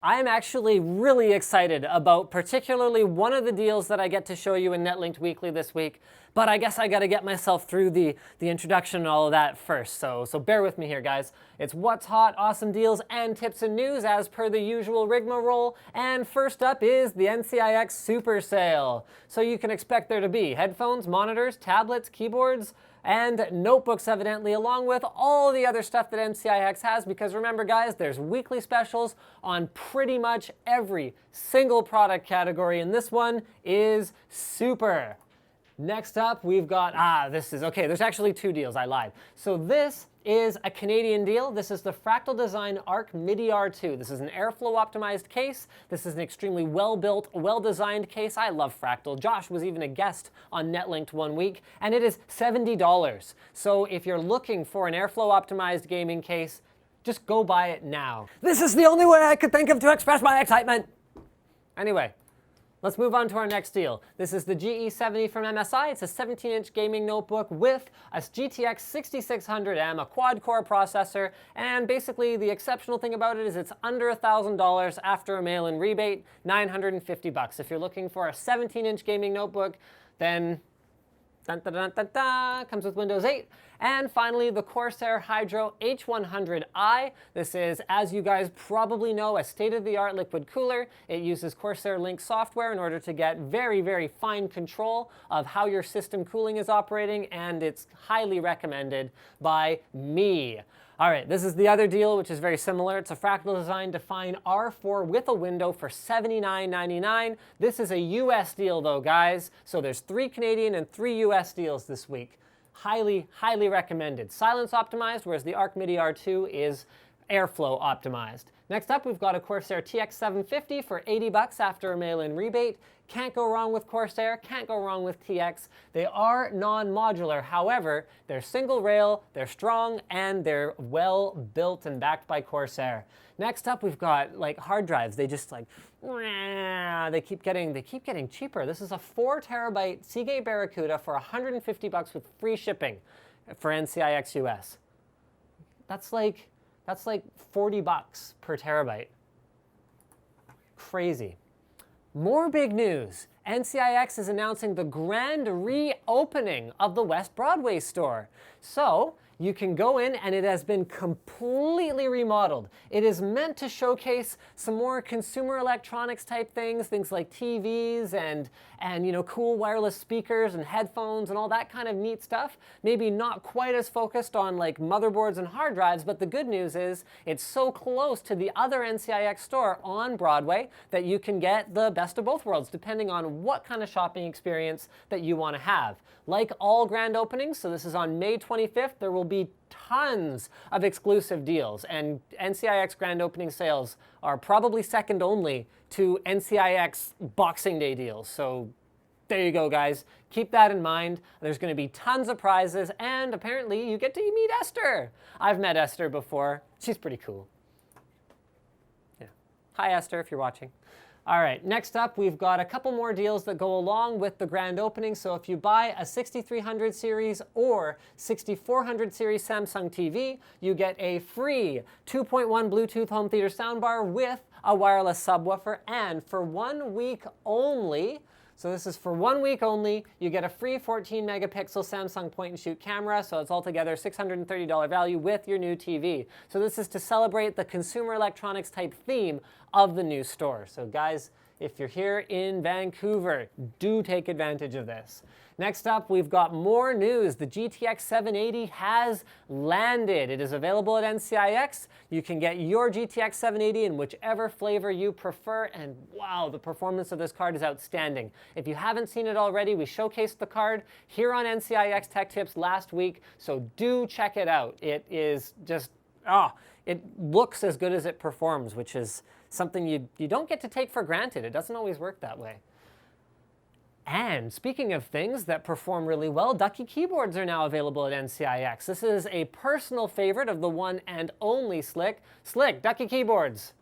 I'm actually really excited about particularly one of the deals that I get to show you in Netlinked Weekly this week, but I guess I gotta get myself through the introduction and all of that first, so bear with me here, guys. It's what's hot, awesome deals, and tips and news as per the usual rigmarole, and first up is the NCIX Super Sale. So you can expect there to be headphones, monitors, tablets, keyboards, and notebooks evidently, along with all the other stuff that NCIX has, because remember guys, there's weekly specials on pretty much every single product category, and this one is super. Next up, we've got, there's actually two deals, I lied. So this is a Canadian deal. This is the Fractal Design Arc MIDI R2. This is an airflow optimized case. This is an extremely well-built, well-designed case. I love Fractal. Josh was even a guest on Netlinked one week, and it is $70. So if you're looking for an airflow optimized gaming case, just go buy it now. This is the only way I could think of to express my excitement. Anyway, let's move on to our next deal. This is the Ge70 from MSI. It's a 17-inch gaming notebook with a GTX 6600M, a quad-core processor, and basically the exceptional thing about it is it's under $1,000 after a mail-in rebate, $950. If you're looking for a 17-inch gaming notebook, then comes with Windows 8. And finally, the Corsair H100i. This is, as you guys probably know, a state-of-the-art liquid cooler. It uses Corsair Link software in order to get very, very fine control of how your system cooling is operating, and it's highly recommended by me. All right, this is the other deal, which is very similar. It's a Fractal Design Define R4 with a window for $79.99. This is a US deal though, guys. So there's 3 Canadian and 3 US deals this week. Highly, highly recommended. Silence optimized, whereas the Arc MIDI R2 is airflow optimized. Next up, we've got a Corsair TX750 for $80 after a mail-in rebate. Can't go wrong with Corsair, can't go wrong with TX. They are non-modular, however, they're single rail, they're strong, and they're well built and backed by Corsair. Next up, we've got like hard drives. They just like, they keep getting cheaper. This is a 4 terabyte Seagate Barracuda for $150 with free shipping for NCIX US. That's like $40 per terabyte. Crazy. More big news. NCIX is announcing the grand reopening of the West Broadway store. So you can go in and it has been completely remodeled. It is meant to showcase some more consumer electronics type things like TVs and cool wireless speakers and headphones and all that kind of neat stuff. Maybe not quite as focused on like motherboards and hard drives, but the good news is it's so close to the other NCIX store on Broadway that you can get the best of both worlds depending on what kind of shopping experience that you want to have. Like all grand openings, so this is on May 25th, there will be tons of exclusive deals, and NCIX grand opening sales are probably second only to NCIX Boxing Day deals. So there you go, guys. Keep that in mind. There's going to be tons of prizes, and apparently you get to meet Esther. I've met Esther before. She's pretty cool. Yeah. Hi, Esther, if you're watching. All right, next up, we've got a couple more deals that go along with the grand opening. So if you buy a 6300 series or 6400 series Samsung TV, you get a free 2.1 Bluetooth home theater soundbar with a wireless subwoofer. And for 1 week only, so this is for 1 week only, you get a free 14 megapixel Samsung point and shoot camera. So it's altogether $630 value with your new TV. So this is to celebrate the consumer electronics type theme of the new store. So guys, if you're here in Vancouver, do take advantage of this. Next up, we've got more news. The GTX 780 has landed. It is available at NCIX. You can get your GTX 780 in whichever flavor you prefer, and wow, the performance of this card is outstanding. If you haven't seen it already, we showcased the card here on NCIX Tech Tips last week, so do check it out. It is just, it looks as good as it performs, which is something you don't get to take for granted. It doesn't always work that way. And speaking of things that perform really well, Ducky keyboards are now available at NCIX. This is a personal favorite of the one and only Slick. Slick, Ducky keyboards.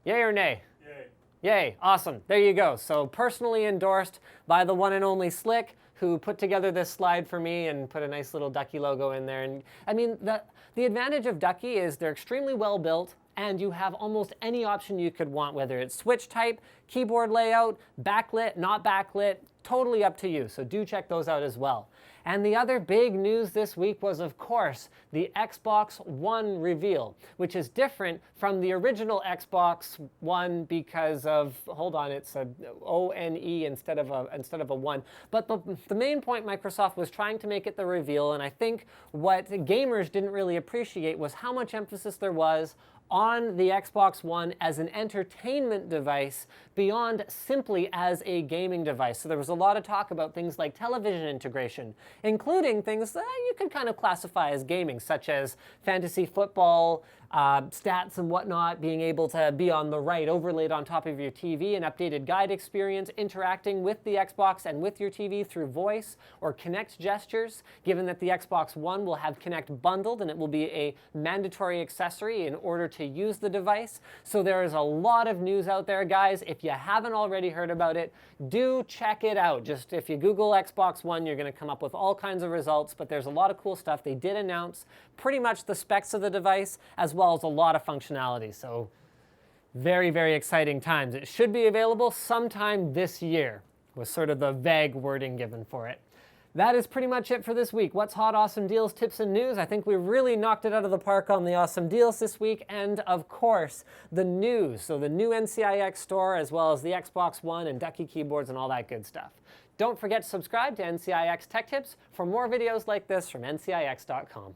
Yay or nay? Yay. Yay, awesome. There you go. So personally endorsed by the one and only Slick, who put together this slide for me and put a nice little Ducky logo in there. And I mean, the advantage of Ducky is they're extremely well built and you have almost any option you could want, whether it's switch type, keyboard layout, backlit, not backlit, totally up to you. So do check those out as well. And the other big news this week was, of course, the Xbox One reveal, which is different from the original Xbox One because of, hold on, it's a O-N-E instead of a 1. But the main point Microsoft was trying to make it the reveal, and I think what gamers didn't really appreciate was how much emphasis there was on the Xbox One as an entertainment device beyond simply as a gaming device. So there was a lot of talk about things like television integration, including things that you could kind of classify as gaming, such as fantasy football, stats and whatnot, being able to be on the right, overlaid on top of your TV, an updated guide experience, interacting with the Xbox and with your TV through voice or Kinect gestures, given that the Xbox One will have Kinect bundled and it will be a mandatory accessory in order to use the device. So there is a lot of news out there, guys. If you haven't already heard about it, do check it out. Just if you Google Xbox One, you're going to come up with all kinds of results, but there's a lot of cool stuff. They did announce pretty much the specs of the device as well as a lot of functionality. So very, very exciting times. It should be available sometime this year, was sort of the vague wording given for it. That is pretty much it for this week. What's hot, awesome deals, tips, and news? I think we really knocked it out of the park on the awesome deals this week. And of course, the news. So the new NCIX store, as well as the Xbox One and Ducky keyboards and all that good stuff. Don't forget to subscribe to NCIX Tech Tips for more videos like this from NCIX.com.